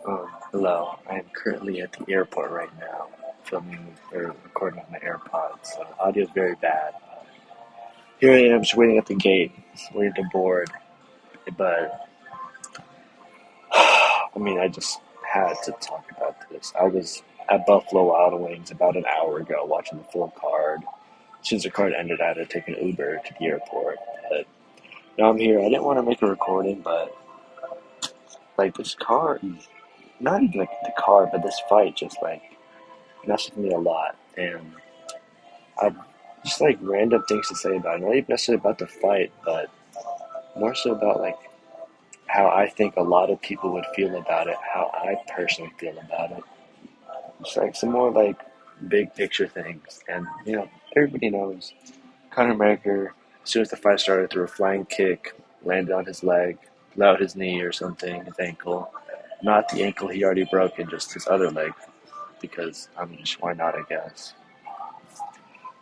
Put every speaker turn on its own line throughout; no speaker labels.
Hello. I am currently at the airport right now, filming or recording with my AirPods. So the audio is very bad. Here I am, just waiting at the gate, waiting to board. But I just had to talk about this. I was at Buffalo Wild Wings about an hour ago, watching the full card. As soon as the card ended, I had to take an Uber to the airport. But now I'm here. I didn't want to make a recording, but like this car, not even like the car, but this fight just like messed with me a lot. And I've just like random things to say about it. Not even necessarily about the fight, but more so about like how I think a lot of people would feel about it, how I personally feel about it. Just like some more like big picture things. And everybody knows Conor McGregor, as soon as the fight started, threw a flying kick, landed on his leg, blew out his knee or something, his ankle. Not the ankle he already broke, and just his other leg, because why not, I guess.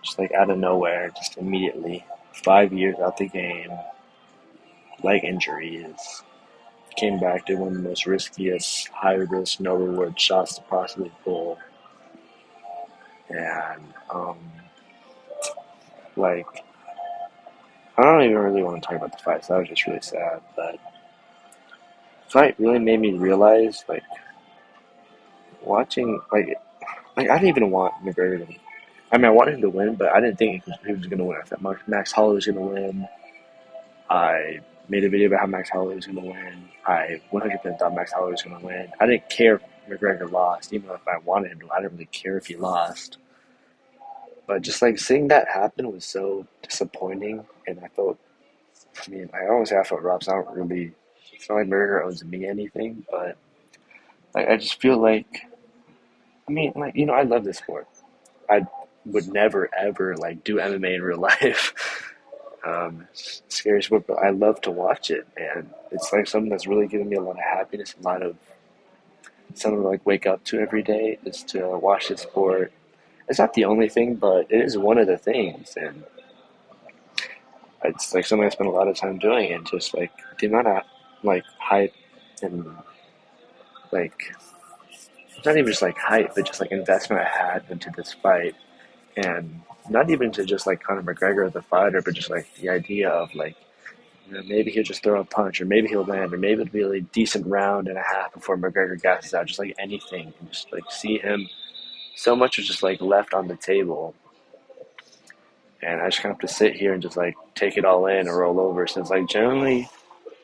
Just like out of nowhere, just immediately. 5 years out the game, leg injuries. Came back to one of the most riskiest, high risk, no reward shots to possibly pull. And, like, I don't even really want to talk about the fight, so that was just really sad. But the fight really made me realize, like, watching, like I didn't even want McGregor to. I wanted him to win, but I didn't think he was going to win. I thought Max Holloway was going to win. I made a video about how Max Holloway was going to win. I 100% thought Max Holloway was going to win. I didn't care if McGregor lost, even if I wanted him to. I didn't really care if he lost. But just like seeing that happen was so disappointing, and I felt. I always say I felt robbed. So I don't really. It's not like McGregor owes me anything, but like I just feel like. I love this sport. I would never ever like do MMA in real life. It's scary sport, but I love to watch it, and it's like something that's really giving me a lot of happiness, a lot of something to like wake up to every day is to watch this sport. It's not the only thing, but it is one of the things, and it's like something I spend a lot of time doing, and just like the amount of like hype and like not even just like hype, but just like investment I had into this fight, and not even to just like Conor McGregor the fighter, but just like the idea of like maybe he'll just throw a punch, or maybe he'll land, or maybe it'll be a really decent round and a half before McGregor gasses out. Just like anything, and just like see him. So much was just like left on the table, and I just kind of have to sit here and just like take it all in and roll over. Since like generally,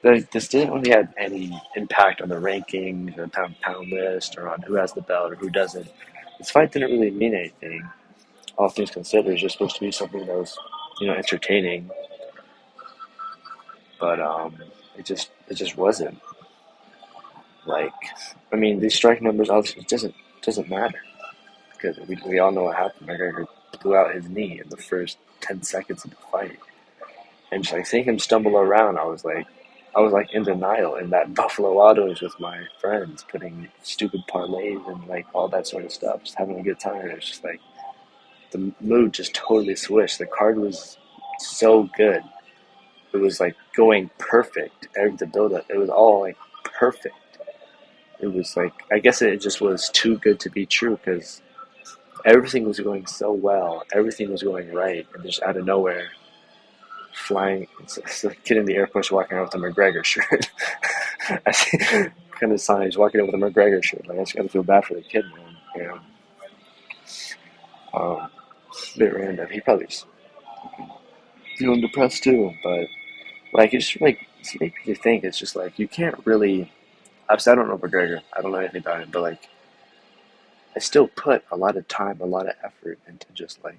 this didn't really have any impact on the rankings or pound list or on who has the belt or who doesn't. This fight didn't really mean anything. All things considered, it's just supposed to be something that was, entertaining. But it just wasn't. Like, these strike numbers obviously it doesn't matter because we all know what happened. McGregor blew out his knee in the first 10 seconds of the fight, and just like seeing him stumble around, I was like in denial. In that Buffalo Wild Wings with my friends, putting stupid parlays and like all that sort of stuff, just having a good time. It's just like the mood just totally switched. The card was so good. It was like going perfect. The build up, it was all like perfect. It was like I guess it just was too good to be true because everything was going so well, everything was going right, and just out of nowhere, flying. It's like kid in the airport's walking around with a McGregor shirt. I see kind of signs walking out with a McGregor shirt. Like I just gotta feel bad for the kid, man. A bit random. He probably feeling depressed too, but like it's making you think. It's just like you can't really. Obviously, I don't know McGregor. I don't know anything about him, but like I still put a lot of time, a lot of effort into just like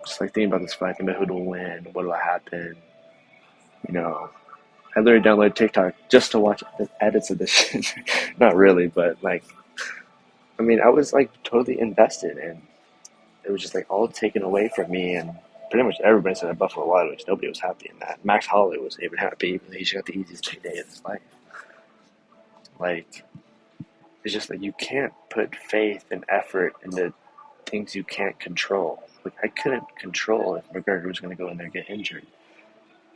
thinking about this fight, thinking about who will win, what will happen. You know, I literally downloaded TikTok just to watch the edits of this shit. Not really, but like, I was like totally invested, and it was just like all taken away from me, and pretty much everybody said at Buffalo Wild Wings, nobody was happy in that. Max Holloway wasn't even happy, even though he just got the easiest payday of his life. Like, it's just like you can't put faith and effort into things you can't control. Like I couldn't control if McGregor was going to go in there and get injured.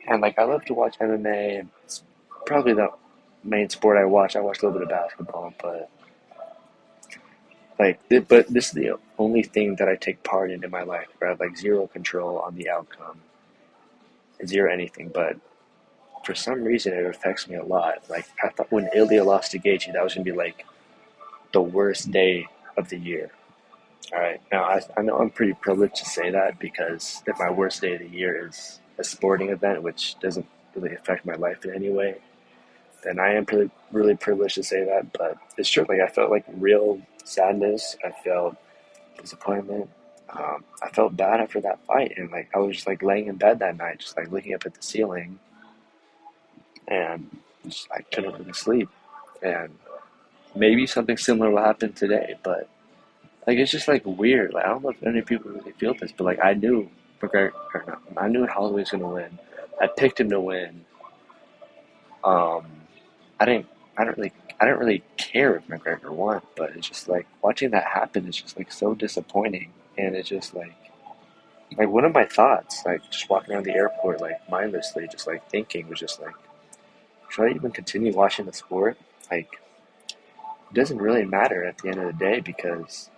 And like I love to watch MMA, and it's probably the main sport I watch a little bit of basketball, but but this is the only thing that I take part in my life where I have like zero control on the outcome, zero anything. But for some reason, it affects me a lot. Like I thought when Ilya lost to Gaethje, that was gonna be like the worst day of the year. All right, now I know I'm pretty privileged to say that because if my worst day of the year is a sporting event, which doesn't really affect my life in any way, then I am really privileged to say that. But it's true. Like I felt like real sadness. I felt disappointment. I felt bad after that fight, and like I was just like laying in bed that night, just like looking up at the ceiling, and just I couldn't really sleep. And maybe something similar will happen today, but like it's just like weird. Like I don't know if any people really feel this, but like I knew McGregor, or not, I knew Holloway was gonna win. I picked him to win. Um, I didn't. I don't really. I didn't really care if McGregor won, but it's just like watching that happen is just like so disappointing, and it's just like one of my thoughts, like just walking around the airport, like mindlessly, just like thinking, was just like, should I even continue watching the sport? Like, it doesn't really matter at the end of the day because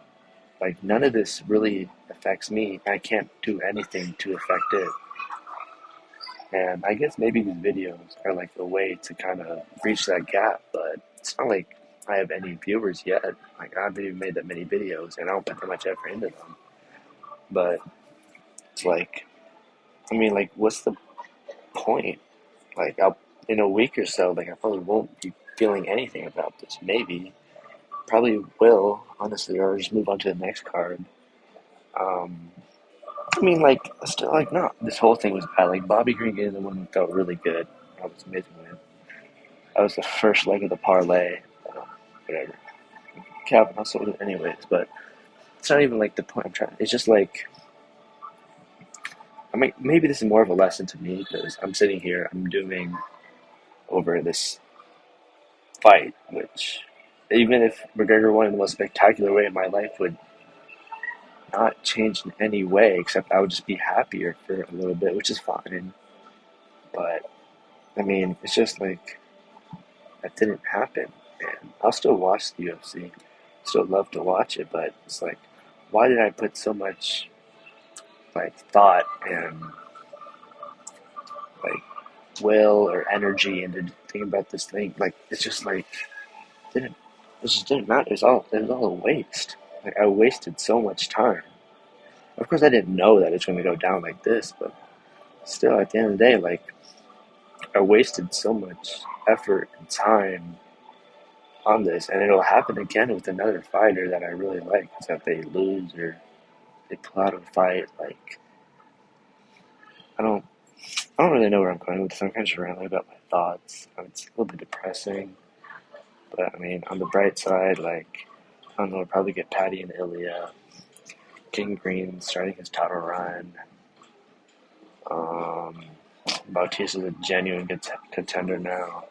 like none of this really affects me. I can't do anything to affect it. And I guess maybe these videos are like a way to kind of reach that gap, but it's not like I have any viewers yet. Like I haven't even made that many videos, and I don't put that much effort into them. But it's like, I mean, like, what's the point? Like, I'll in a week or so, like, I probably won't be feeling anything about this. Maybe, probably will, honestly, or just move on to the next card. Um, I mean, like, still, like, no, this whole thing was bad. Like, Bobby Green getting the one felt really good. That was amazing win. That was the first leg of the parlay. Whatever. Calvin also did anyways, but it's not even like the point I'm trying. It's just like, I mean, maybe this is more of a lesson to me because I'm sitting here, I'm doing over this fight, which even if McGregor won in the most spectacular way in my life would not change in any way, except I would just be happier for a little bit, which is fine. But I mean, it's just like that didn't happen, and I'll still watch the UFC, still love to watch it, but it's like, why did I put so much like thought and like will or energy into thinking about this thing? Like it's just like didn't it just didn't matter. It was all a waste. Like I wasted so much time. Of course, I didn't know that it's going to go down like this, but still, at the end of the day, like I wasted so much effort and time on this, and it'll happen again with another fighter that I really like. Is that they lose or they pull out of a fight. Like I don't, I don't really know where I'm going with this. I'm kind of just rambling about my thoughts. It's a little bit depressing, but I mean, on the bright side, like I don't know, we'll probably get Patty and Ilya. King Green starting his title run. Um, Bautista's a genuine contender now.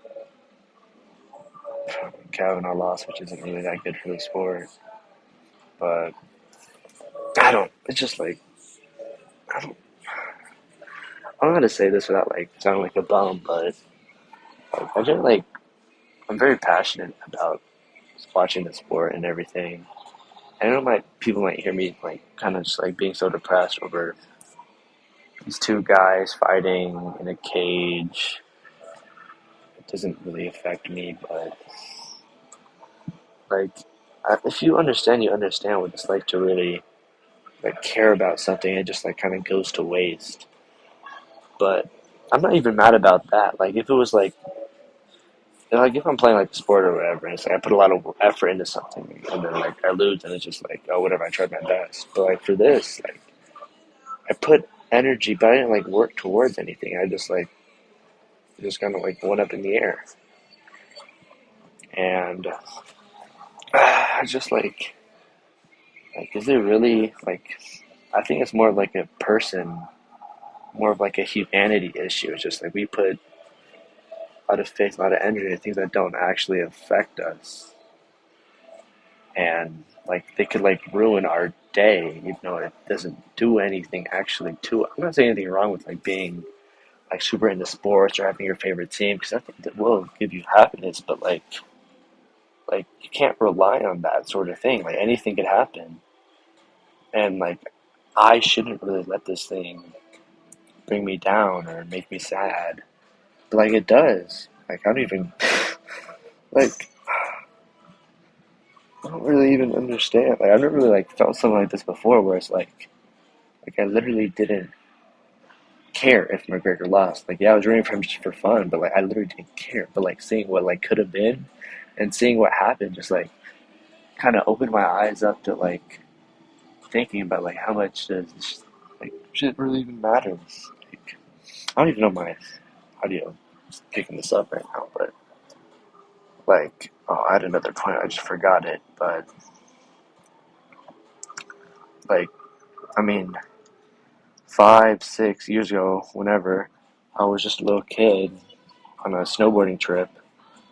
Kavanaugh lost, which isn't really that good for the sport. But I don't. It's just like I don't. I don't know how to say this without like sounding like a bum, but like, I just like I'm very passionate about watching the sport and everything. I know people might hear me like kind of just like being so depressed over these two guys fighting in a cage. It doesn't really affect me, but like if you understand, you understand what it's like to really like care about something. It just like kind of goes to waste. But I'm not even mad about that. Like if it was like if I'm playing like the sport or whatever, and it's like I put a lot of effort into something, and then like I lose, and it's just like oh whatever, I tried my best. But like for this, like I put energy, but I didn't like work towards anything. I just kind of like went up in the air, and I just like is it really like I think it's more like a person, more of like a humanity issue. It's just like we put a lot of faith, a lot of energy into things that don't actually affect us, and like they could like ruin our day, even though it doesn't do anything actually to it. I'm not saying anything wrong with like being like super into sports or having your favorite team, because I think that will give you happiness, but like you can't rely on that sort of thing. Like anything could happen, and like I shouldn't really let this thing bring me down or make me sad, but like it does. Like I don't even like I don't really even understand. Like I've never really like felt something like this before, where it's like I literally didn't care if McGregor lost. Like yeah, I was rooting for him just for fun, but like I literally didn't care. But like seeing what like could have been, and seeing what happened, just like kind of opened my eyes up to like thinking about like how much does this like shit really even matters. Like I don't even know my audio is picking this up right now, but like oh, I had another point. I just forgot it, but like I mean, 5, 6 years ago, whenever I was just a little kid on a snowboarding trip,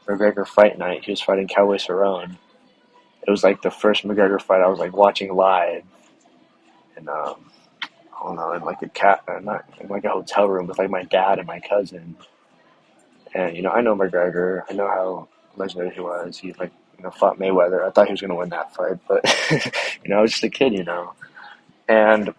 McGregor fight night. He was fighting Cowboy Cerrone. It was like the first McGregor fight I was like watching live, and I don't know, in like a not in like a hotel room with like my dad and my cousin. And I know McGregor. I know how legendary he was. He like fought Mayweather. I thought he was gonna win that fight, but I was just a kid. And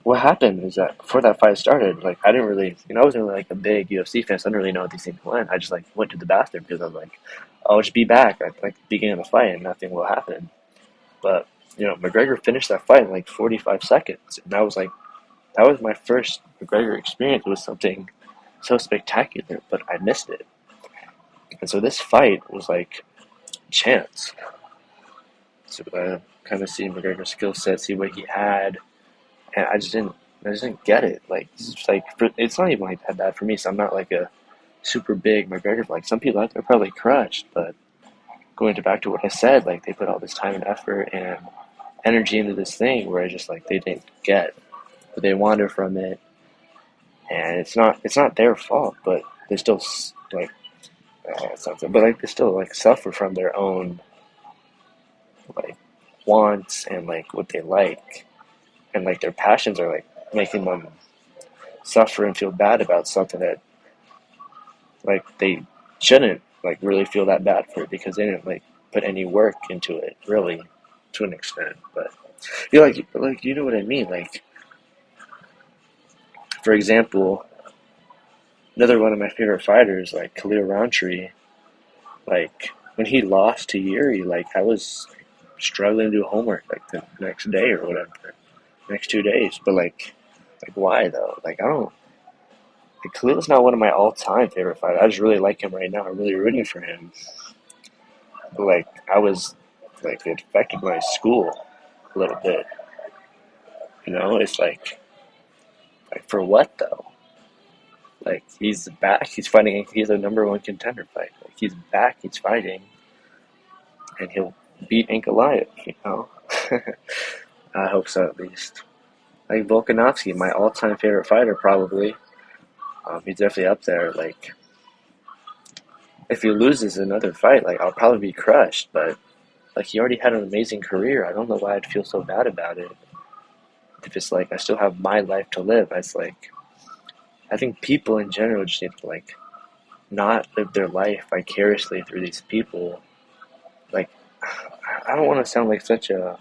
what happened is that before that fight started, like I didn't really, I wasn't really like a big UFC fan, so I didn't really know what these things went. I just like went to the bathroom because I was like, I'll just be back at like the beginning of the fight and nothing will happen. But McGregor finished that fight in like 45 seconds, and that was my first McGregor experience. It was something so spectacular, but I missed it. And so this fight was like chance to kind of see McGregor's skill set, see what he had, and I just didn't get it. Like it's like it's not even like that bad for me. So I'm not like a super big McGregor. Like some people out there probably crushed, but going to back to what I said, like they put all this time and effort and energy into this thing where I just like they didn't get what they wanted from it, and it's not their fault, but they still like something, but like they still like suffer from their own like wants and like what they like, and like their passions are like making them suffer and feel bad about something that like they shouldn't like really feel that bad for it because they didn't like put any work into it really to an extent. But like you know what I mean. Like for example, another one of my favorite fighters, like Khalil Roundtree, like when he lost to Yuri, like I was struggling to do homework like the next day or whatever, next 2 days. But like why though? Like I don't. Like, Khalil's not one of my all-time favorite fighters. I just really like him right now. I'm really rooting for him. But like I was, like it affected my school a little bit. It's like for what though? Like he's back. He's fighting. He's a number one contender fight. Like he's back. He's fighting, and he'll beat Ankalaev. I hope so at least. Like Volkanovski, my all-time favorite fighter, probably. He's definitely up there. Like if he loses another fight, like I'll probably be crushed. But like he already had an amazing career. I don't know why I'd feel so bad about it. If it's like I still have my life to live, it's like I think people in general just need to like not live their life vicariously through these people. Like I don't want to sound like such a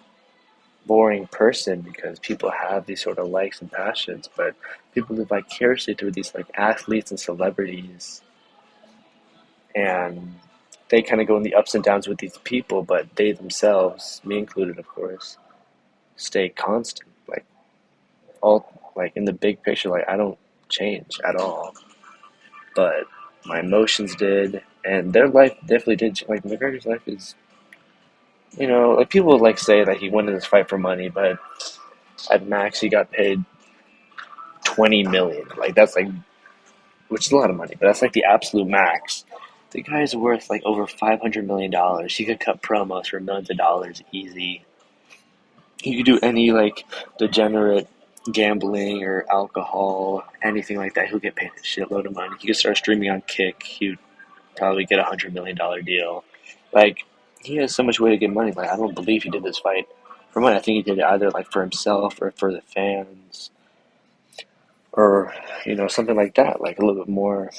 boring person because people have these sort of likes and passions, but people live vicariously through these like athletes and celebrities, and they kind of go in the ups and downs with these people, but they themselves, me included, of course, stay constant. Like all like in the big picture, like I don't change at all, but my emotions did, and their life definitely did. Like McGregor's life is, like people would like say that he won in this fight for money, but at max he got paid 20 million. Like that's like, which is a lot of money, but that's like the absolute max. The guy is worth like over $500 million. He could cut promos for millions of dollars easy. He could do any like degenerate gambling or alcohol, anything like that. He'll get paid a shitload of money. He could start streaming on Kick. He'd probably get $100 million deal. Like he has so much way to get money. Like I don't believe he did this fight for money. I think he did it either like for himself or for the fans. or something like that, like a little bit more,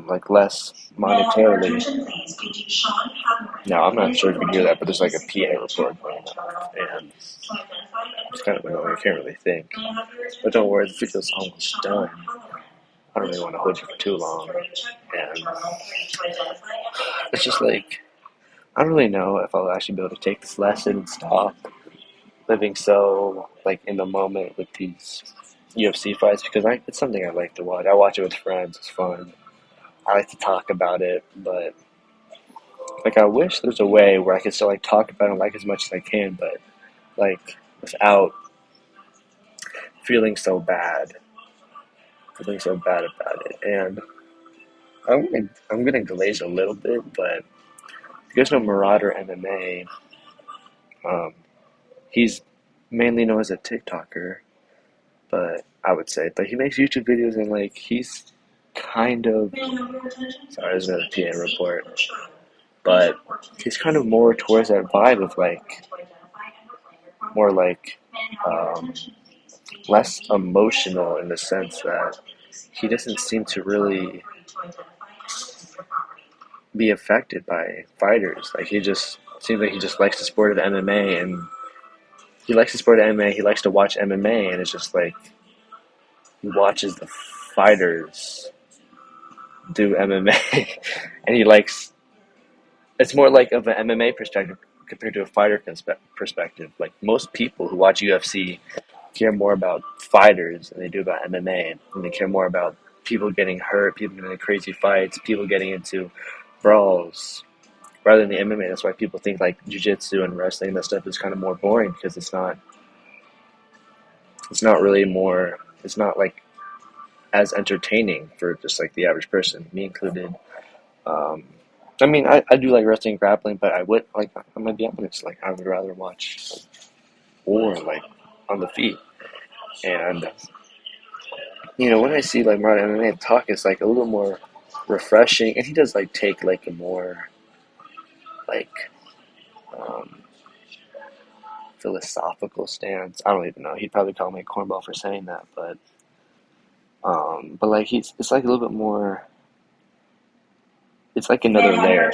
like less monetarily. Now I'm not sure if you can hear that, but there's like a PA report going on, and it's kind of annoying. I can't really think. But don't worry, the video's almost done. I don't really want to hold you for too long, and it's just like I don't really know if I'll actually be able to take this lesson and stop living so like in the moment with these UFC fights because it's something I like to watch. I watch it with friends. It's fun. I like to talk about it, but like I wish there's a way where I could still like talk about it like as much as I can, but like without feeling so bad, feeling so bad about it. And I'm gonna glaze a little bit, but you guys know Marauder MMA. Um, he's mainly known as a TikToker, but I would say, but he makes YouTube videos and like he's kind of sorry, there's another PA report, but he's kind of more towards that vibe of like more like um, less emotional in the sense that he doesn't seem to really be affected by fighters. Like he just seems like he just likes the sport of MMA and he likes the sport of MMA. He likes to watch MMA and it's just like he watches the fighters do MMA and he likes it's more like of an MMA perspective compared to a fighter perspective. Like most people who watch UFC care more about fighters than they do about MMA, and they care more about people getting hurt, people getting into crazy fights, people getting into brawls, rather than the MMA. That's why people think like jiu-jitsu and wrestling and that stuff is kind of more boring because it's not really more it's not like as entertaining for just like the average person, me included. Um, I mean, I do like wrestling and grappling, but I would like I'm gonna be honest, like I would rather watch war like on the feet. And when I see like Martin MMA talk, it's like a little more refreshing, and he does like take like a more like um, philosophical stance. I don't even know. He'd probably call me a cornball for saying that, but like he's it's like a little bit more. It's like another layer.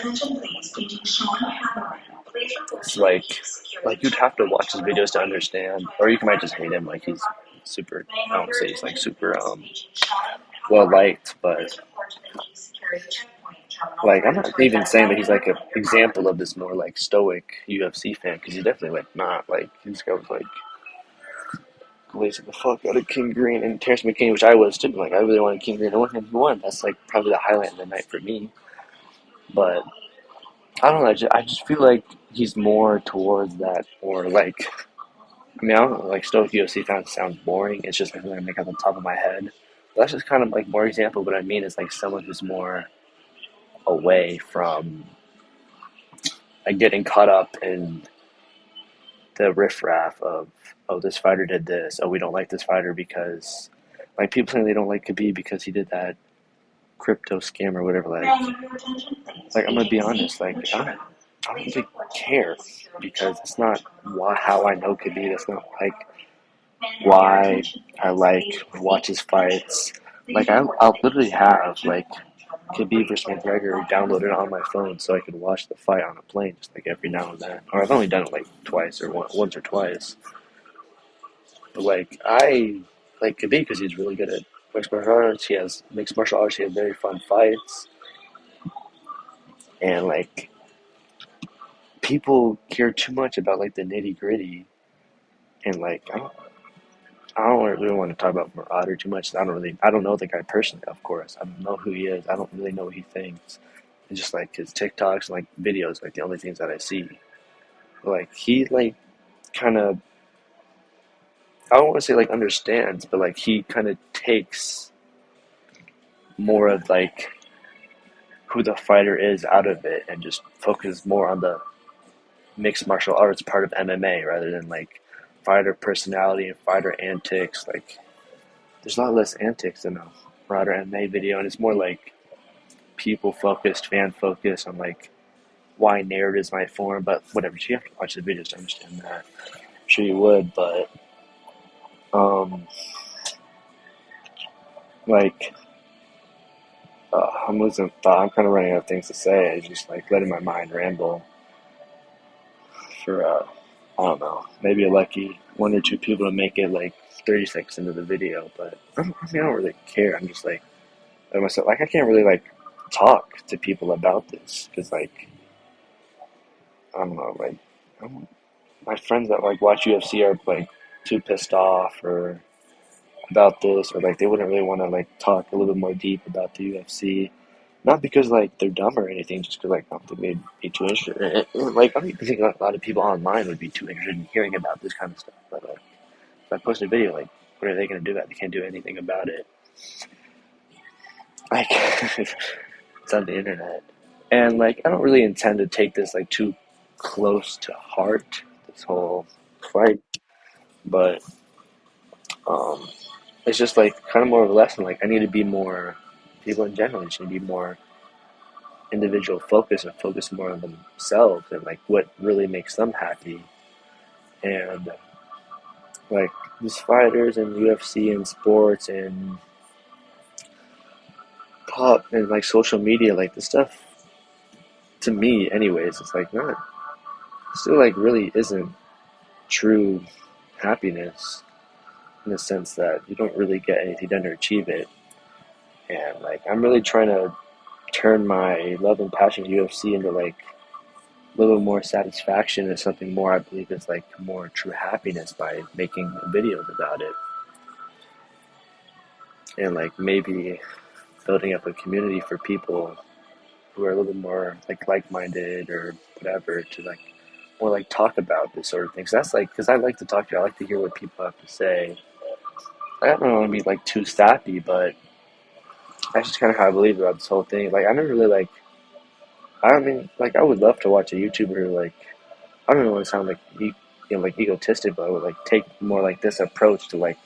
It's like you'd have to watch his videos to understand, or you might just hate him. Like he's super. I don't say he's like super well liked, but like I'm not even saying that he's like an example of this more like stoic UFC fan because he's definitely like not like this guy was like glazing the fuck out of King Green and Terrence McKinney, which I was too. Like I really wanted King Green to win, and he won. That's like probably the highlight of the night for me. But I don't know. I just feel like he's more towards that, or like I mean I don't know. Like stoic UFC fans sounds boring. It's just like something I make off the top of my head. But that's just kind of like more example. What I mean is like someone who's more away from like getting caught up in the riffraff of oh this fighter did this, oh we don't like this fighter because like people saying they don't like Khabib because he did that crypto scam or whatever. Like I'm gonna be honest, like I don't really care because it's not how I know Khabib. It's not like why I like watch his fights. Like I'll literally have like Khabib versus McGregor downloaded on my phone so I could watch the fight on a plane just like every now and then. Or I've only done it like twice or once or twice. But like I like Khabib because he's really good at mixed martial arts. He has mixed martial arts. He has very fun fights, and like people care too much about like the nitty gritty. And like I don't really want to talk about Marauder too much. I don't know the guy personally. Of course, I don't know who he is. I don't really know what he thinks. It's just like his TikToks and like videos, like the only things that I see. Like he like kind of I don't want to say like understands, but like he kind of takes more of like who the fighter is out of it and just focuses more on the mixed martial arts part of MMA rather than like fighter personality and fighter antics. Like there's a lot less antics in a broader MMA video, and it's more like people focused, fan focused on like why narratives might form. But whatever, you have to watch the videos to understand that. I'm sure you would, but um, Like, I'm losing thought. I'm kind of running out of things to say. I just like letting my mind ramble for I don't know, maybe a lucky one or two people to make it like 30 seconds into the video. But I don't really care. I'm just like myself. Like I can't really like talk to people about this because like I don't know, like I don't, my friends that like watch UFC are like too pissed off or about this, or like they wouldn't really want to like talk a little bit more deep about the UFC. Not because like they're dumb or anything, just because like I don't think they'd be too interested. Like I don't even think a lot of people online would be too interested in hearing about this kind of stuff. But if I post a video, like what are they gonna do? That they can't do anything about it. Like it's on the internet, and like I don't really intend to take this like too close to heart. This whole fight, but um, it's just like kind of more of a lesson. Like I need to be more people in general just need to be more individual focused and focus more on themselves and like what really makes them happy. And like these fighters and UFC and sports and pop and like social media, like the stuff to me, anyways, it's like not still like really isn't true happiness in the sense that you don't really get anything done to achieve it. And like I'm really trying to turn my love and passion for UFC into like a little more satisfaction and something more I believe is like more true happiness by making videos about it and like maybe building up a community for people who are a little bit more like minded or whatever to like more like talk about this sort of thing. So that's like because I like to talk to you, I like to hear what people have to say. I don't want to be like too sappy, but that's just kind of how I believe about this whole thing. Like I never really like I mean like I would love to watch a YouTuber who like I don't even want to sound like like egotistic, but I would like take more like this approach to like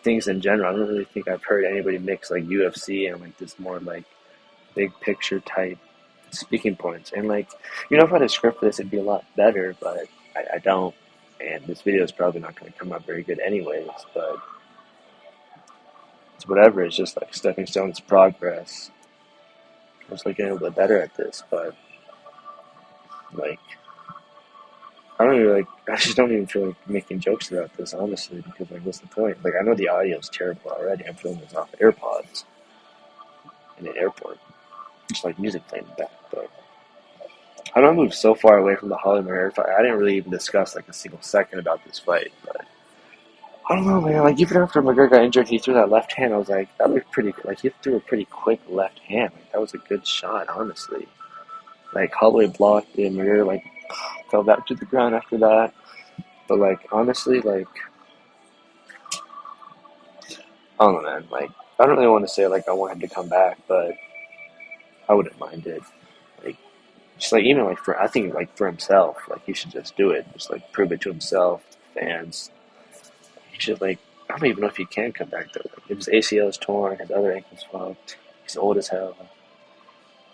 things in general. I don't really think I've heard anybody mix like UFC and like this more like big picture type speaking points. And like if I had a script for this, it'd be a lot better, but I don't. And this video is probably not going to come out very good anyways. But it's whatever. It's just like stepping stones to progress. I was like getting a little bit better at this, but like I don't even like. I just don't even feel like making jokes about this, honestly, because like, what's the point? Like, I know the audio is terrible already. I'm filming this off AirPods in an airport, just like music playing in the back. But I don't move so far away from the Holly McGregor fight. I didn't really even discuss like a single second about this fight, but I don't know, man. Like even after McGregor got injured, he threw that left hand. I was like, that looked pretty. Like he threw a pretty quick left hand. Like, that was a good shot, honestly. Like Holloway blocked it, and McGregor like fell back to the ground after that. But like honestly, like I don't know, man. Like, I don't really want to say like I want him to come back, but I wouldn't mind it. Like, just like even like for I think like for himself, like he should just do it. Just like prove it to himself, fans. He should like I don't even know if he can come back though. Like, if his ACL is torn, his other ankle's fucked. He's old as hell.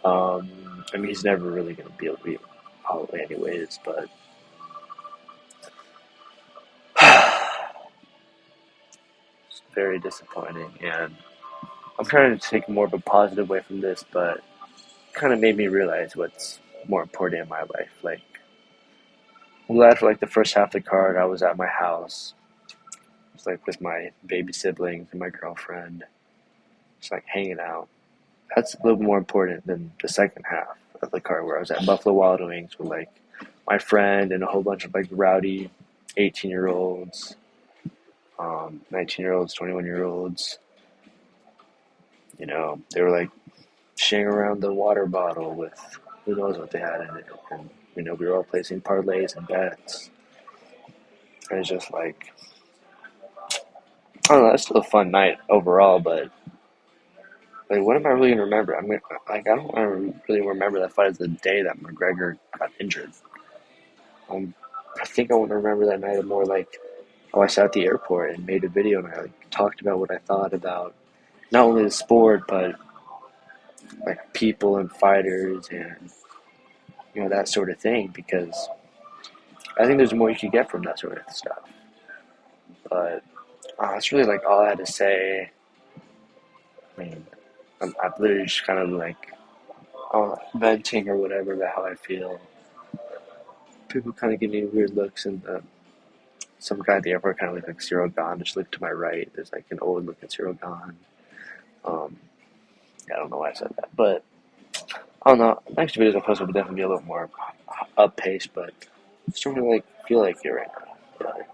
I mean, he's never really gonna be able to be all the way anyways. But it's very disappointing, and I'm trying to take more of a positive way from this, but kind of made me realize what's more important in my life. Like, I'm glad for like the first half of the card, I was at my house, just like with my baby siblings and my girlfriend, just like hanging out. That's a little more important than the second half of the card where I was at Buffalo Wild Wings with like my friend and a whole bunch of like rowdy 18-year-olds, 19-year-olds, 21-year-olds. They were like sharing around the water bottle with who knows what they had in it. And, we were all placing parlays and bets. And it's just like, I don't know, it's still a fun night overall, but like, what am I really gonna remember? I don't want to really remember that fight as the day that McGregor got injured. Um, I think I want to remember that night more like how I sat at the airport and made a video and I like talked about what I thought about not only the sport but like people and fighters and that sort of thing because I think there's more you could get from that sort of stuff. But that's really like all I had to say And I'm literally just kind of like venting or whatever about how I feel. People kind of give me weird looks, and some guy at the airport kind of looked like Cyril Gahn. Just looked to my right. There's like an old looking Cyril Gahn. Um, yeah, I don't know why I said that, but I don't know. Next videos I post will definitely be a little more up paced, but I just don't really like feel like it right now. But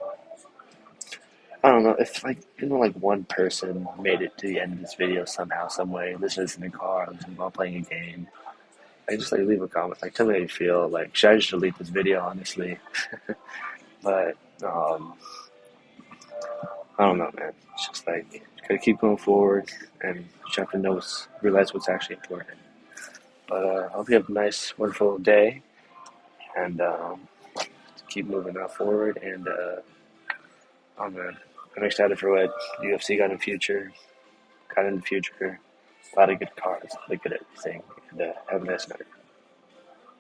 I don't know if like like one person made it to the end of this video somehow, some way. Listens in the car, listening while playing a game. I just like leave a comment. Like tell me how you feel. Like should I just delete this video? Honestly, but I don't know, man. It's just like gotta keep going forward, and you have to realize what's actually important. But I hope you have a nice, wonderful day, and keep moving forward. And I'm excited for what UFC got in the future. Got in the future. A lot of good cards, a lot of good everything. And have a nice night.